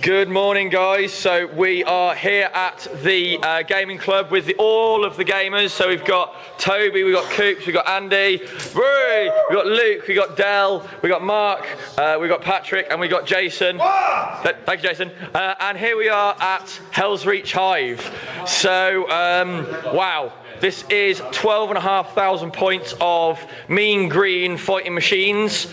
Good morning, guys. So we are here at the gaming club with all of the gamers. So we've got Toby, we've got Coops, we've got Andy, we've got Luke, we've got Del, we've got Mark, we've got Patrick, and we've got Jason. Thank you, Jason. And here we are at Hell's Reach Hive. So, wow. This is 12,500 points of mean green fighting machines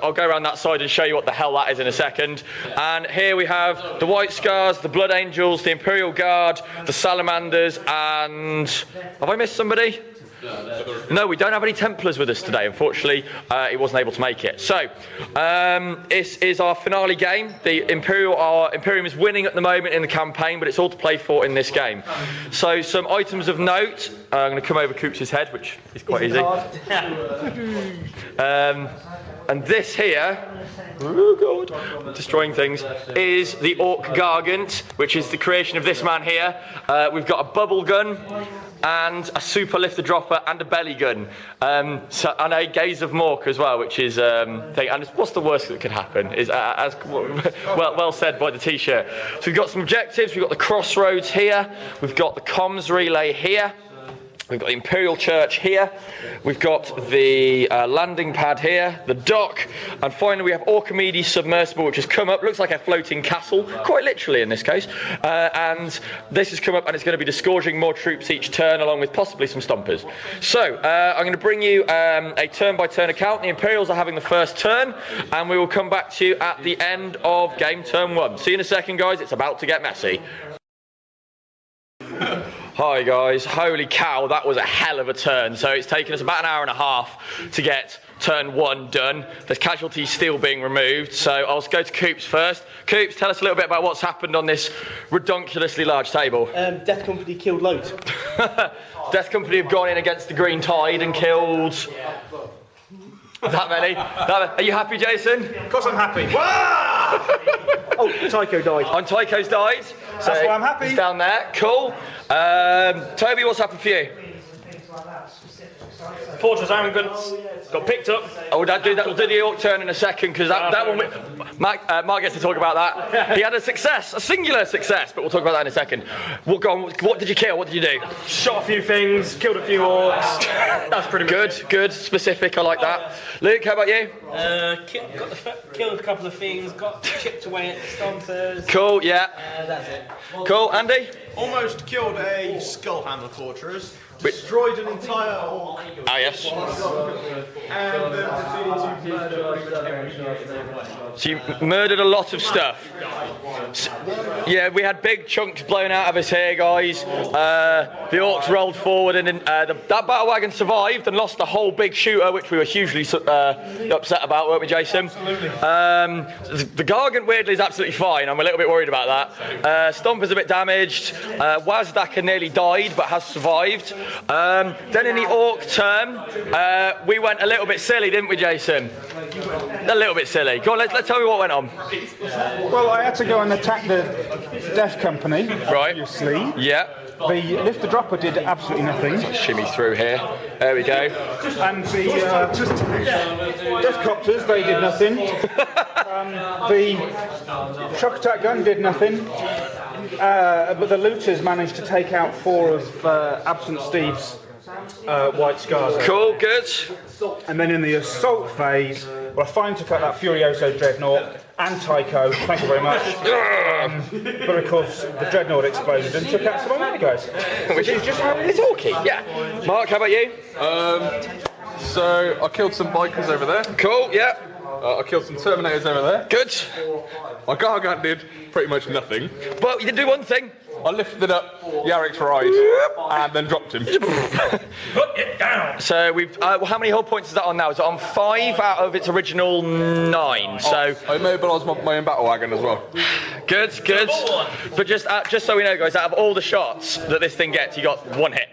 I'll go around that side and show you what the hell that is in a second. And here we have the White Scars, the Blood Angels, the Imperial Guard, the Salamanders, and... have I missed somebody? No, we don't have any Templars with us today, unfortunately. He wasn't able to make it. So, this is our finale game. The Imperium is winning at the moment in the campaign, but it's all to play for in this game. So, some items of note. I'm going to come over Coops' head, which is quite easy. And this here, oh God, destroying things, is the Orc Gargant, which is the creation of this man here. We've got a bubble gun, and a super lifter dropper, and a belly gun. And a Gaze of Mork as well, which is thing. And what's the worst that could happen? Is as well said by the t-shirt. So we've got some objectives. We've got the crossroads here. We've got the comms relay here. We've got the Imperial Church here, we've got the landing pad here, the dock, and finally we have Armageddon submersible, which has come up, looks like a floating castle, quite literally in this case, and this has come up and it's going to be disgorging more troops each turn, along with possibly some stompers. So, I'm going to bring you a turn-by-turn account. The Imperials are having the first turn, and we will come back to you at the end of game turn 1. See you in a second, guys, it's about to get messy. Hi guys, holy cow, that was a hell of a turn. So it's taken us about an hour and a half to get turn 1 done. There's casualties still being removed, so I'll go to Coops first. Coops, tell us a little bit about what's happened on this redonkulously large table. Death Company killed loads. Death Company have gone in against the Green Tide and killed... that many? Are you happy, Jason? Of course I'm happy. Oh, Tycho died. And Tycho's died. So that's why I'm happy. He's down there. Cool. Toby, what's happened for you? Fortress arrogance got picked up. Oh, we'll do the Orc turn in a second, because that one... Mark gets to talk about that. He had a success, a singular success, but we'll talk about that in a second. What did you kill? What did you do? Shot a few things, killed a few orcs. That's pretty much Good, specific, I like that. Luke, how about you? Killed a couple of things, got chipped away at the stompers. Cool, yeah. That's it. Cool, Andy? Almost killed a Skullhammer fortress. Destroyed an entire orc. Ah, yes. And then proceeded to murder pretty much everything. So you murdered a lot of stuff. Yeah, we had big chunks blown out of us here, guys. The orcs rolled forward, and that battle wagon survived and lost the whole big shooter, which we were hugely upset about, weren't we, Jason? Absolutely. The Gargant, weirdly, is absolutely fine. I'm a little bit worried about that. Stomper's a bit damaged. Wazdacker nearly died, but has survived. Then in the Orc turn, we went a little bit silly, didn't we, Jason? A little bit silly. Go on, let's tell me what went on. Well, I had to go and attack the Death Company, obviously. Right. Yeah. The lifter dropper did absolutely nothing. Shimmy through here. There we go. And the Death Copters, they did nothing. The shock attack gun did nothing. But the looters managed to take out 4 of Absent Steve's White Scars. Cool, good. And then in the assault phase, well, I finally took out that Furioso Dreadnought and Tycho, thank you very much. But of course, the Dreadnought exploded and took out some of my guys. Which is just how it's talky, yeah. Mark, how about you? So I killed some bikers over there. Cool, yeah. I killed some Terminators over there. Good. My Gargant did pretty much nothing. Well, you did do one thing. I lifted up Yarek's ride and then dropped him. put it down. So we've how many hull points is that on now? Is it on 5 out of its original 9? So I mobilised my own battle wagon as well. Good. But just so we know, guys, out of all the shots that this thing gets, you got 1 hit.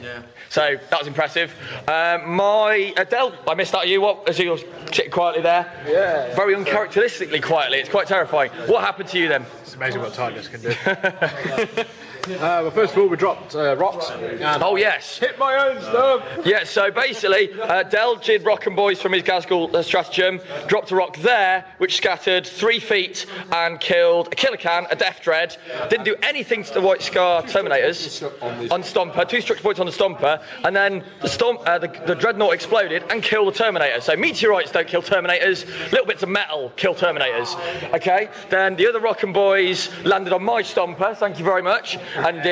Yeah. So that was impressive. Del, I missed out of you. What? As you were sitting quietly there. Yeah. Very uncharacteristically quietly. It's quite terrifying. What happened to you then? It's amazing what Tigers can do. Well, first of all, we dropped rocks. And Oh yes. hit my own stuff. Yeah, so basically, Del did Rock and Boys from his Gazgul stratagem, dropped a rock there, which scattered 3 feet and killed a Killer Can, a Death Dread. Didn't do anything to the White Scar Terminators on Stomper, 2 structure points on the Stomper, and then the Dreadnought exploded and killed the Terminator. So meteorites don't kill Terminators, little bits of metal kill Terminators. Okay, then the other Rock and Boys landed on my Stomper, thank you very much, and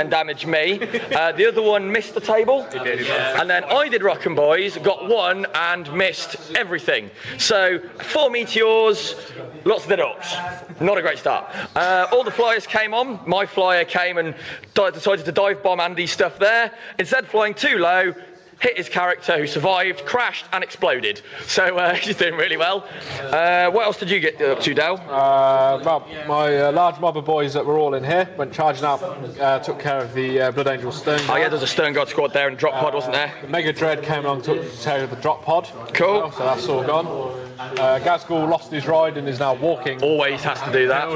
damaged me. The other one missed the table. And then I did Rock and Boys, got 1 and missed everything. So 4 meteors, lots of dead orcs. Not a great start. All the flyers came on. My flyer came and decided to dive bomb Andy's stuff there. Instead of flying too low, hit his character who survived, crashed and exploded. So he's doing really well. What else did you get up to, Dal? Well, my large mob of boys that were all in here went charging up, took care of the Blood Angel Stern. Oh yeah, there's a Stern God squad there and drop pod, wasn't there? The Mega Dread came along, took care of the drop pod. Cool. So that's all gone. Gazgul lost his ride and is now walking. Always has to do that.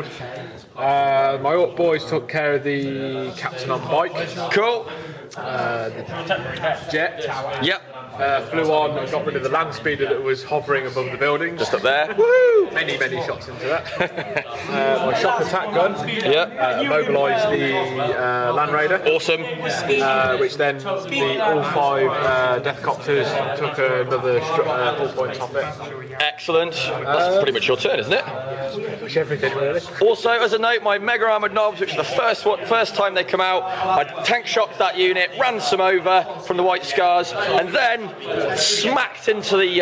My Orc boys took care of the captain on bike. Cool. The jet Yep. flew on and got rid of the land speeder that was hovering above the buildings. Just up there. Woo! Many shots into that. My shock attack gun Yep. mobilised the Land Raider. Awesome. Which then all 5 Deathcopters took another hull points off it. Excellent. That's pretty much your turn, isn't it? Which everything really. Also, as a note, my Mega Armoured Knobs, which is the first time they come out, I tank shocked that unit, ran some over from the White Scars, and then smacked into the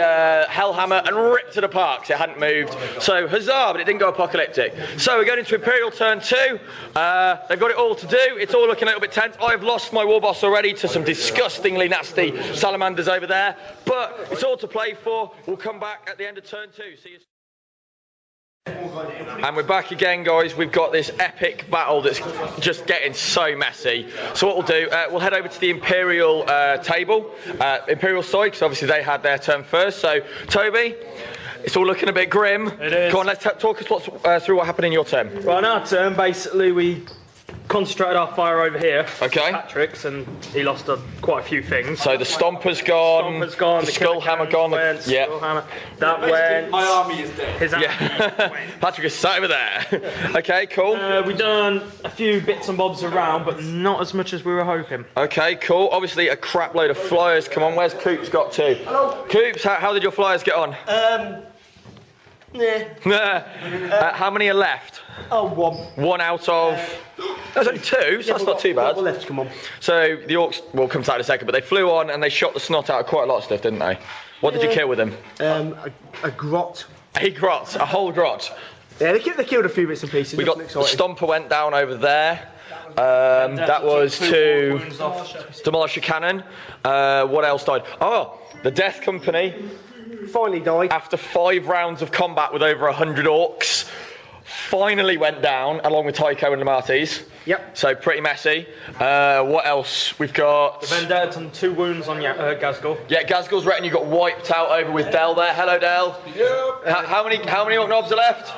Hellhammer and ripped it apart because it hadn't moved. So huzzah, but it didn't go apocalyptic. So we're going into Imperial turn 2. They've got it all to do. It's all looking a little bit tense. I've lost my war boss already to some disgustingly nasty salamanders over there, but it's all to play for. We'll come back at the end of turn 2. See you. And we're back again, guys. We've got this epic battle that's just getting so messy. So what we'll do, we'll head over to the Imperial table, Imperial side, because obviously they had their turn first. So, Toby, it's all looking a bit grim. It is. Go on, let's talk us through what happened in your turn. Well, in our turn, basically, we concentrated our fire over here. Okay. Patrick's, and he lost quite a few things. So the Stomper's gone. Stomper's gone. The Skull Hammer gone. Yeah. Skull Hammer. That went. My army is dead. His army Yeah. went. Patrick is sat over there. Okay, cool. We done a few bits and bobs around, but not as much as we were hoping. Okay, cool. Obviously, a crap load of flyers. Come on, where's Coops got to? Hello. Coops, how did your flyers get on? How many are left? Oh, 1. 1 out of. There's only 2, so that's not too bad. What left to come on? So the Orcs will come to that in a second, but they flew on and they shot the snot out of quite a lot of stuff, didn't they? What did you kill with them? A grot. A grot, a whole grot. Yeah, they killed a few bits and pieces. We got nothing the exciting. Stomper went down over there. That was to demolish a cannon. What else died? Oh, the Death Company. Finally died. After 5 rounds of combat with over 100 orcs, finally went down along with Tycho and the Martis. Yep. So pretty messy. What else? We've got. Vendetta done 2 wounds on Gazgul. Yeah, Gazgul's retinue got wiped out over with Del there. Hello, Del. Yep. How many orc knobs are left?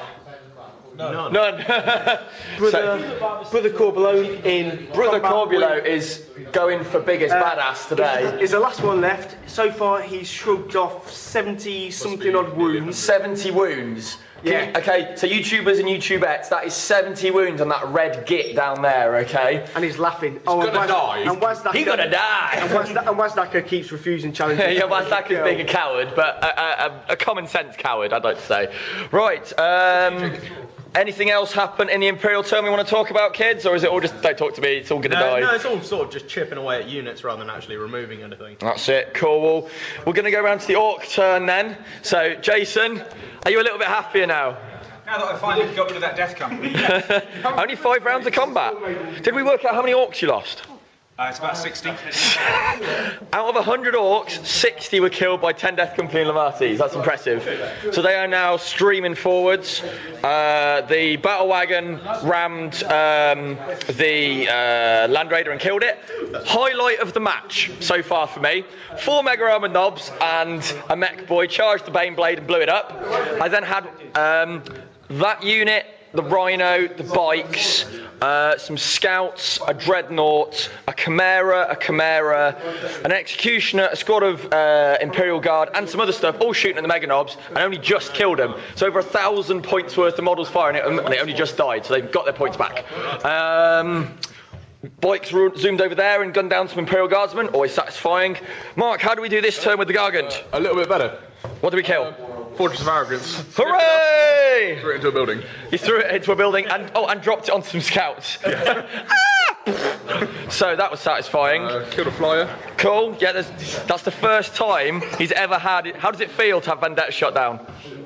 None. Brother Corbulo in. Brother combat Corbulo with- is going for biggest badass today. Is the last one left. So far, he's shrugged off 70 something odd wounds. 70 wounds. Yeah. Okay, so YouTubers and YouTubettes, that is 70 wounds on that red git down there, okay? And he's laughing. He's gonna die. And Wazdaka, He gonna die! And Wazdaka keeps refusing challenges. Yeah, Wazdaka's being a coward, but a common sense coward, I'd like to say. Right, anything else happen in the Imperial turn we want to talk about, kids? Or is it all just, don't talk to me, it's all gonna die? No, it's all sort of just chipping away at units rather than actually removing anything. That's it, cool. Well, we're gonna go around to the Orc turn then. So, Jason, are you a little bit happier now? Now that I finally got rid of that death company. Only 5 rounds of combat. Did we work out how many orcs you lost? It's about 60. Out of 100 orcs, 60 were killed by 10 Death Company and Lamatis. That's impressive. So they are now streaming forwards. The battle wagon rammed the Land Raider and killed it. Highlight of the match so far for me: 4 Mega Armored Knobs and a Mech Boy charged the Baneblade and blew it up. I then had that unit the Rhino, the bikes, some scouts, a dreadnought, a Chimera, an executioner, a squad of Imperial Guard, and some other stuff, all shooting at the Mega Knobs, and only just killed them. So over 1,000 points worth of models firing at them, and they only just died, so they've got their points back. Bikes zoomed over there and gunned down some Imperial Guardsmen, always satisfying. Mark, how do we do this turn with the Gargant? A little bit better. What do we kill? Fortress of Arrogance. Hooray! Threw it into a building. You threw it into a building and dropped it onto some scouts. Yeah. So that was satisfying. Killed a flyer. Cool. Yeah, that's the first time he's ever had it. How does it feel to have Vendetta shot down?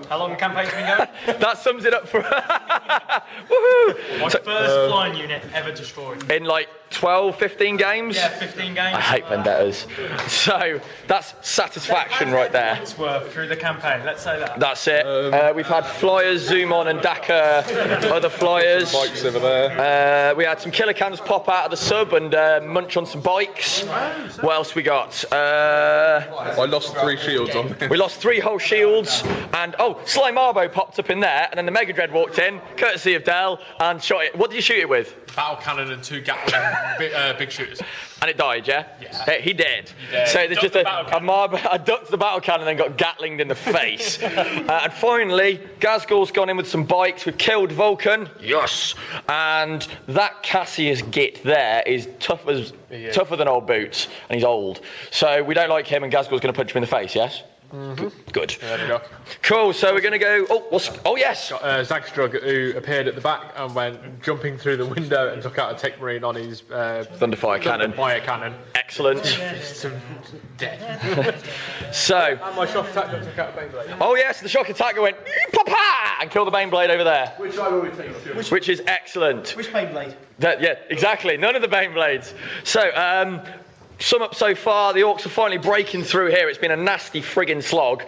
How long the campaign's been going? That sums it up for. Woohoo! My first flying unit ever destroyed. In like 12, 15 games? Yeah, 15 games. I hate Vendettas. So that's satisfaction right there. It's worth through the campaign, let's say that. That's it. We've had flyers zoom on and Dakar, other flyers. Bikes over there. We had some killer cans pop out of the sub and munch on some bikes. What else we got? I lost 3 shields on me. We lost 3 whole shields, and Sly Marbo popped up in there, and then the Mega Dread walked in, courtesy of Dell, and shot it. What did you shoot it with? Battle cannon and 2 Gatling big shooters. And it died, yeah? Yeah. He did. did. So there's just Ducked the battle cannon. I ducked the battle cannon and then got Gatlinged in the face. And finally, Gazgul's gone in with some bikes. We've killed Vulcan. Yes. And that Cassius git there is tougher than old boots, and he's old. So we don't like him, and Gazgul's going to punch him in the face, yes? Mm-hmm. Good. There we go. Cool, so we're going to go... Oh, yes! Got Zagstrug, who appeared at the back and went jumping through the window and took out a Tech Marine on his... Thunderfire cannon. Excellent. Dead. So... And my shock attack took out a Beyblade. Oh, yes, the shock attacker went... Papa! And killed the Baneblade over there. Which I always take. Which is excellent. Which Beyblade? Yeah, exactly. None of the Baneblades. So, sum up so far, the Orcs are finally breaking through here. It's been a nasty friggin' slog.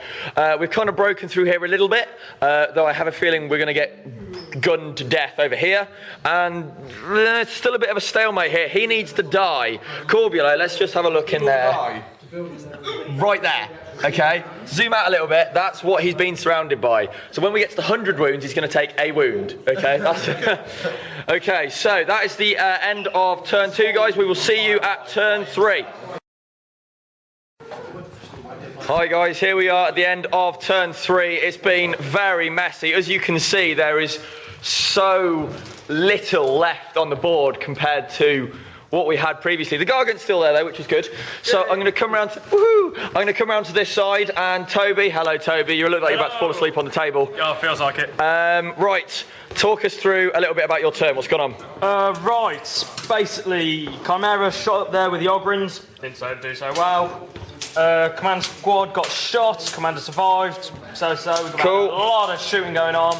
We've kind of broken through here a little bit, though I have a feeling we're going to get gunned to death over here. And it's still a bit of a stalemate here. He needs to die. Corbulo, let's just have a look in there. Right there. Okay, zoom out a little bit. That's what he's been surrounded by. So when we get to the 100 wounds, he's going to take a wound. Okay, okay. So that is the end of turn 2, guys. We will see you at turn 3. Hi guys, here we are at the end of turn 3. It's been very messy. As you can see, there is so little left on the board compared to what we had previously. The Gargant's still there though, which is good. So I'm going to come around to this side, and Toby, hello Toby, you look like you're about to fall asleep on the table. Yeah, feels like it. Right, talk us through a little bit about your turn. What's gone on? Right, basically, Chimera shot up there with the Ogrins, didn't do so well. Command squad got shot, Commander survived, so we've got Cool. a lot of shooting going on.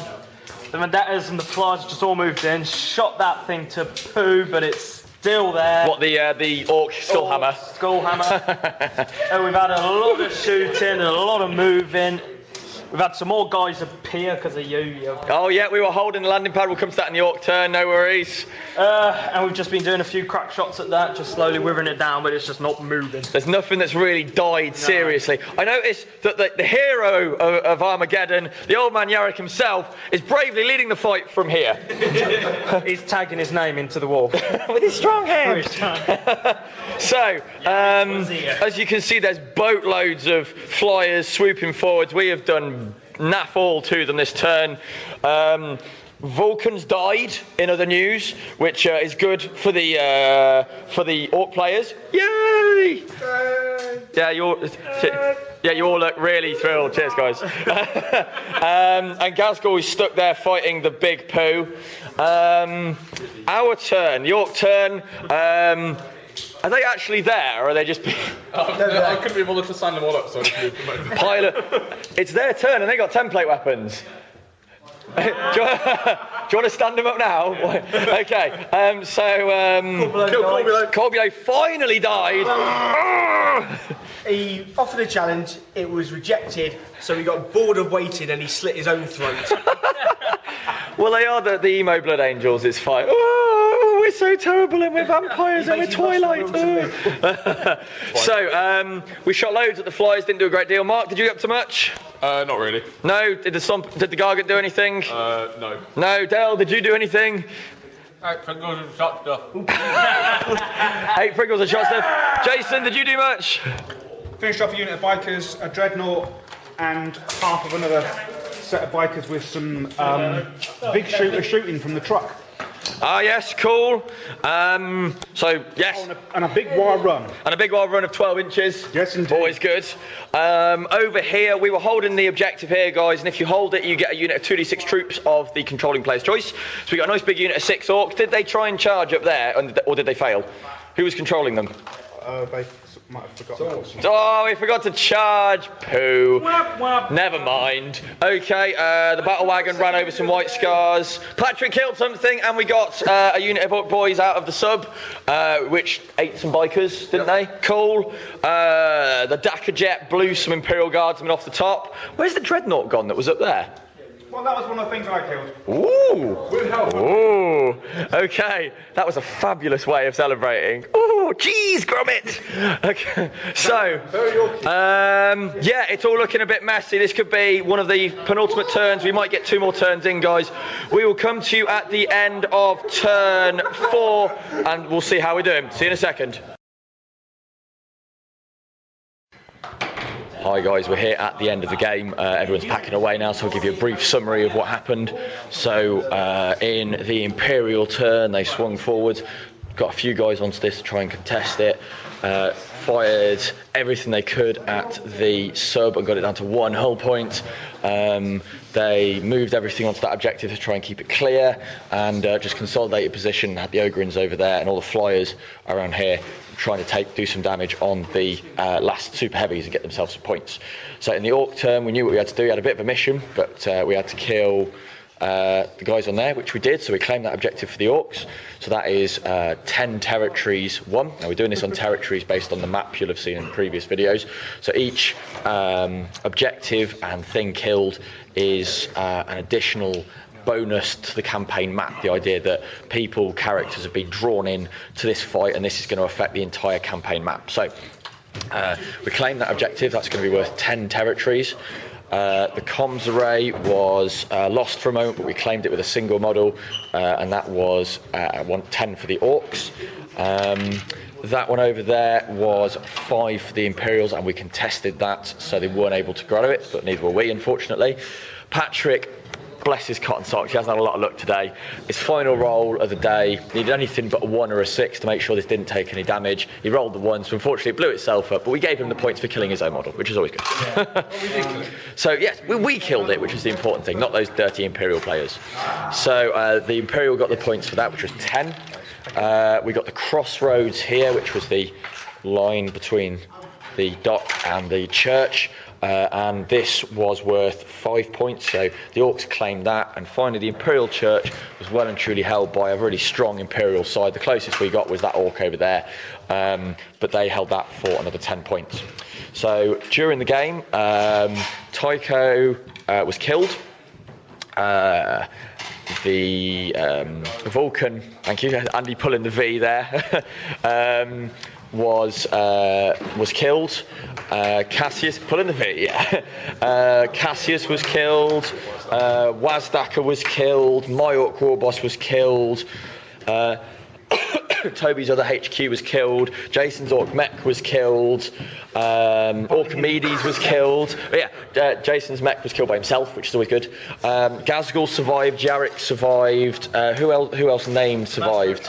The Vendettas and the Flyers just all moved in, shot that thing to poo, but it's still there. What, the Orc Skullhammer? Skullhammer. And we've had a lot of shooting and a lot of moving. We've had some more guys appear because of you. Oh yeah, we were holding the landing pad. We'll come to that in the Orc turn, no worries. And we've just been doing a few crack shots at that, just slowly withering it down, but it's just not moving. There's nothing that's really died seriously. I noticed that the hero of Armageddon, the old man Yarrick himself, is bravely leading the fight from here. He's tagging his name into the wall. With his strong hand. So, as you can see, there's boatloads of flyers swooping forwards. We have done naff all to them this turn. Vulcan's died in other news, which is good for the Orc players. Yay! Yeah, you all look really thrilled. Cheers, guys. And Gazgul is stuck there fighting the big poo. Our turn, the Orc turn. Are they actually there, or are they just... I couldn't be bothered to sign them all up, so I just moved them over. Pilot. It's their turn, and they got template weapons. Do you want to stand them up now? Okay, Corbulo finally died. He offered a challenge, it was rejected, so he got bored of waiting and he slit his own throat. Well, they are the emo blood angels, it's fine. Oh, we're so terrible and we're vampires and we're Twilight. So, we shot loads at the flies, didn't do a great deal. Mark, did you get up to much? Not really. No? Did the Gargant do anything? No. No? Dale, did you do anything? 8 Pringles and shot stuff. 8 Pringles and shot stuff. Jason, did you do much? Finished off a unit of bikers, a dreadnought, and half of another set of bikers with some big shooter shooting from the truck. Ah, yes, cool. So, yes. And a big wire run. And a big wire run of 12 inches. Yes, indeed. Always good. Over here, we were holding the objective here, guys, and if you hold it, you get a unit of 2d6 troops of the controlling player's choice. So we got a nice big unit of 6 orcs. Did they try and charge up there, or did they fail? Who was controlling them? They might have forgotten. Oh, we forgot to charge. Poo. Never mind. Okay, the battle wagon ran over some white scars. Patrick killed something, and we got a unit of orc boys out of the sub, which ate some bikers, didn't they? Cool. The Dakar jet blew some Imperial Guardsmen off the top. Where's the dreadnought gone that was up there? Well, that was one of the things I killed. Ooh. Ooh. Okay, that was a fabulous way of celebrating. Ooh, cheese, Gromit. Okay, so, yeah, it's all looking a bit messy. This could be one of the penultimate turns. We might get 2 more turns in, guys. We will come to you at the end of turn 4, and we'll see how we're doing. See you in a second. Hi guys, we're here at the end of the game. Everyone's packing away now, so I'll give you a brief summary of what happened. So in the Imperial turn, they swung forward, got a few guys onto this to try and contest it, fired everything they could at the sub and got it down to 1 hull point. They moved everything onto that objective to try and keep it clear, and just consolidated position, had the Ogrins over there and all the flyers around here trying to do some damage on the last super heavies and get themselves some points. So in the orc turn, we knew what we had to do. We had a bit of a mission, but we had to kill the guys on there, which we did. So we claimed that objective for the orcs. So that is 10 territories won. Now we're doing this on territories based on the map you'll have seen in previous videos. So each objective and thing killed is an additional bonus to the campaign map. The idea that characters have been drawn in to this fight, and this is going to affect the entire campaign map. So we claim that objective. That's going to be worth 10 territories. The comms array was lost for a moment, but we claimed it with a single model, and that was 10 for the orcs. That one over there was 5 for the Imperials, and we contested that, so they weren't able to grow it, but neither were we, unfortunately. Patrick, bless his cotton socks, he hasn't had a lot of luck today. His final roll of the day needed anything but a 1 or a 6 to make sure this didn't take any damage. He rolled the 1, so unfortunately it blew itself up, but we gave him the points for killing his own model, which is always good. So yes, we killed it, which is the important thing, not those dirty Imperial players. So the Imperial got the points for that, which was 10. We got the crossroads here, which was the line between the dock and the church. And this was worth 5 points, so the orcs claimed that. And finally, the Imperial Church was well and truly held by a really strong Imperial side. The closest we got was that orc over there, but they held that for another 10 points. So during the game, Tycho was killed. The Vulcan, thank you, Andy pulling the V there, was killed. Cassius, pulling the V, yeah. Cassius was killed. Wazdaka was killed. My Orc War Boss was killed. Toby's other HQ was killed. Jason's Orc Mech was killed. Orchimedes was killed. Jason's mech was killed by himself, which is always good. Gazgul survived. Jarek survived. Who else named survived?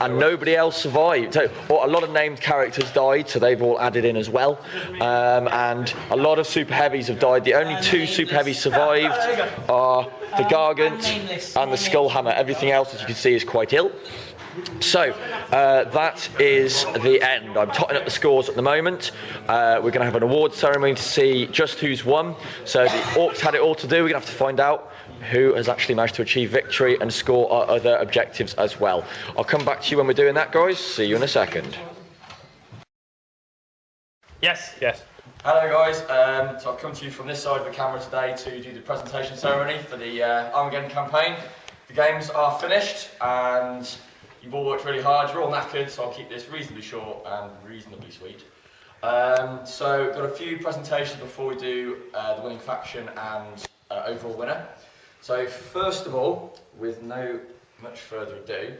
And nobody else survived. So, a lot of named characters died, so they've all added in as well. And a lot of super heavies have died. The only 2 super heavies survived are the Gargant and the Skullhammer. Everything else, as you can see, is quite ill. So that is the end. I'm totting up the scores at the moment. We're going to have an award ceremony to see just who's won. So the orcs had it all to do. We're going to have to find out who has actually managed to achieve victory and score our other objectives as well. I'll come back to you when we're doing that, guys. See you in a second. Yes. Hello guys, so I've come to you from this side of the camera today to do the presentation ceremony for the Armageddon campaign. The games are finished, and You've all worked really hard, you're all knackered, so I'll keep this reasonably short and reasonably sweet. So, got a few presentations before we do the winning faction and overall winner. So, first of all, with no much further ado,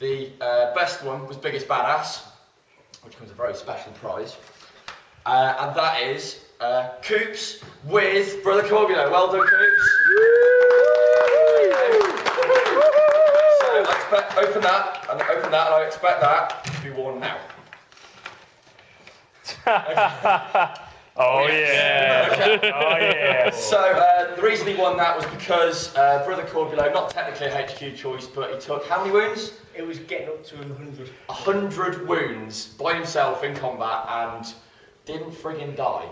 the best one was Biggest Badass, which comes a very special prize. And that is Coops with Brother Corbulo. Well done, Coops. So I expect, open that, and I expect that to be worn now. Oh yeah. Okay. Oh yeah. So the reason he won that was because Brother Corbulo, not technically a HQ choice, but he took how many wounds? It was getting up to 100. 100 wounds by himself in combat and didn't friggin' die.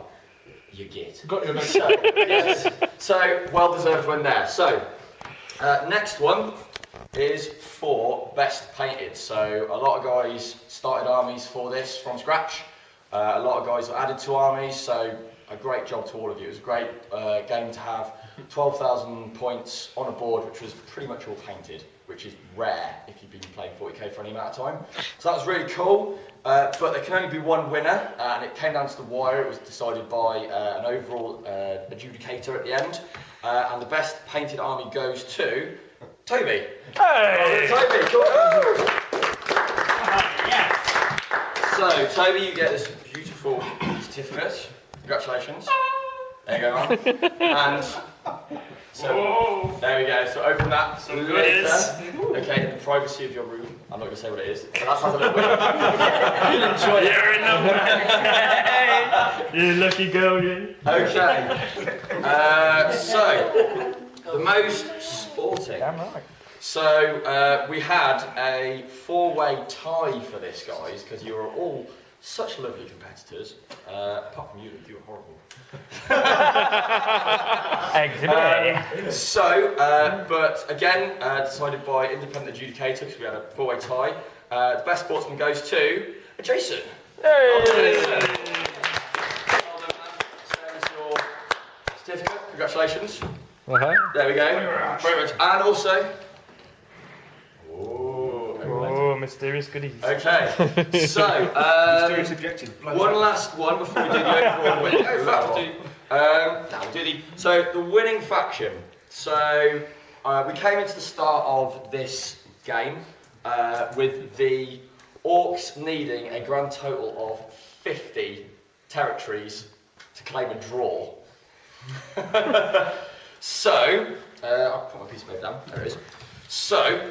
You get. Got your So, yes. So well deserved win there. So next one is for best painted. So a lot of guys started armies for this from scratch. A lot of guys added to armies, so a great job to all of you. It was a great game to have 12,000 points on a board, which was pretty much all painted, which is rare if you've been playing 40k for any amount of time. So that was really cool, but there can only be one winner, and it came down to the wire. It was decided by an overall adjudicator at the end, and the best painted army goes to Toby. Hey! Toby, cool. So, Toby, you get this beautiful certificate. Congratulations. There you go, man. And so, there we go. So, open that later. Okay, in the privacy of your room. I'm not going to say what it is, but that sounds a little weird. You'll enjoy it. You're a lucky girl, you. Okay. So, the most sporting. Damn right. So we had a four-way tie for this, guys, because you were all such lovely competitors. Apart from you, you were horrible. But again, decided by independent adjudicator, because we had a four-way tie. The best sportsman goes to Jason. Hey! Well done, man. There's your certificate. Congratulations. There we go. Very much. And also. Oh, mysterious goodies. Okay, so Mysterious objective. one last one before we do the overall win. In fact, so the winning faction. So we came into the start of this game with the Orcs needing a grand total of 50 territories to claim a draw. So I'll put my piece of paper down. There it is. So,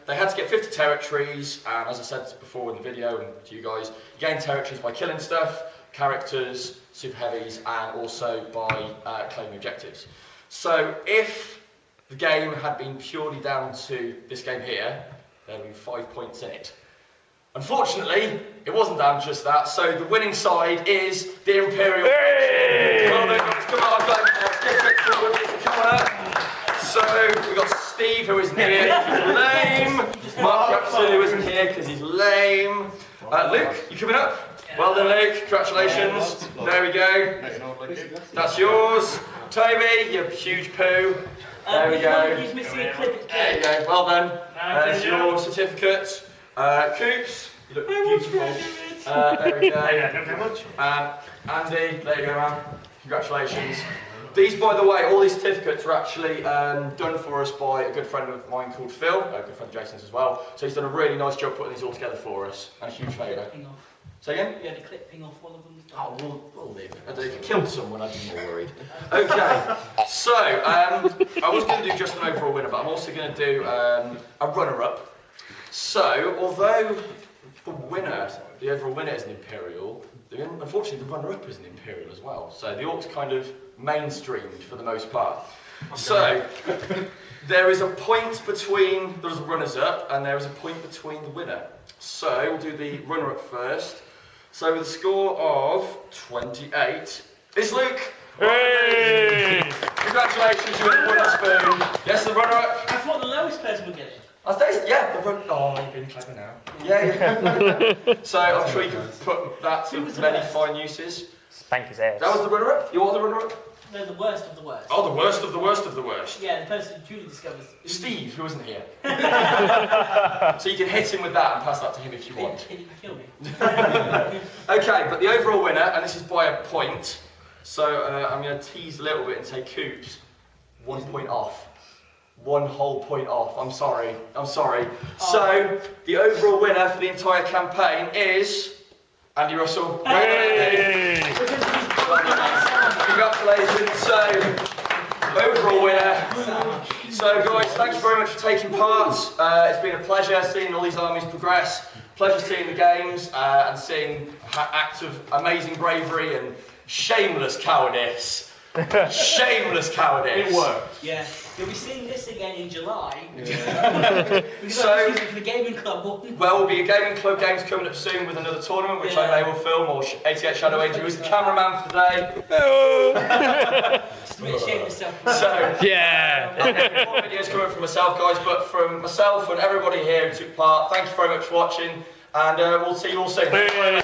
they had to get 50 territories, and as I said before in the video and to you guys, you gain territories by killing stuff, characters, super heavies, and also by claiming objectives. So, if the game had been purely down to this game here, there would be 5 points in it. Unfortunately, it wasn't down to just that, so the winning side is the Imperial. Hey! Come on, guys, come on, I've got come on up. So, we've got Steve, who isn't here because he's lame. Mark Jackson, who isn't here because he's lame. Luke, you coming up? Well done, Luke. Congratulations. There we go. That's yours. Toby, you huge poo. There we go. He's missing a clip. There you go. Well done. There's your certificate. Coops, you look beautiful. There we go. Thank you very much. Andy, there you go, man. Congratulations. These, by the way, all these certificates are actually done for us by a good friend of mine called Phil, a good friend of Jason's as well. So he's done a really nice job putting these all together for us, and a huge favour. Say again? You had a clip ping off one of them. Oh, we'll live. If you killed someone, I'd be more worried. Okay, so I was going to do just an overall winner, but I'm also going to do a runner-up. So, although the overall winner is an Imperial, unfortunately the runner-up is an Imperial as well. So the Orcs kind of mainstreamed for the most part. So there is a point between the runners-up and there is a point between the winner. So we'll do the runner-up first. So with a score of 28, it's Luke. Hey! Congratulations, you won a spoon. Yes, the runner-up. I thought the lowest person would get it. Yeah, the run. Oh, you're being clever now. Yeah. So I'm sure you can put that to many fine uses. Spank his ass. That was the runner-up. You are the runner-up. No, the worst of the worst. Oh, the worst of the worst of the worst. Yeah, the person who truly discovers. Steve, who wasn't here. So you can hit him with that and pass that to him if you want. He can kill me. Okay, but the overall winner, and this is by a point, so I'm going to tease a little bit and say Coops, 1 point off. 1 whole point off. I'm sorry. So the overall winner for the entire campaign is Andy Russell. Hey! Congratulations. So overall winner. So guys, thank you very much for taking part. It's been a pleasure seeing all these armies progress. Pleasure seeing the games and seeing acts of amazing bravery and shameless cowardice. Shameless cowardice. It worked. Yeah. You'll be seeing this again in July. Because So- I'm for the gaming club one. Well, will be a gaming club games coming up soon with another tournament, which I may will film, or 88 Shadow Age, who is the cameraman for today. Just a bit ashamed of myself. So, Yeah. more videos coming from myself, guys, but from myself and everybody here who took part, thank you very much for watching, and we'll see you all soon.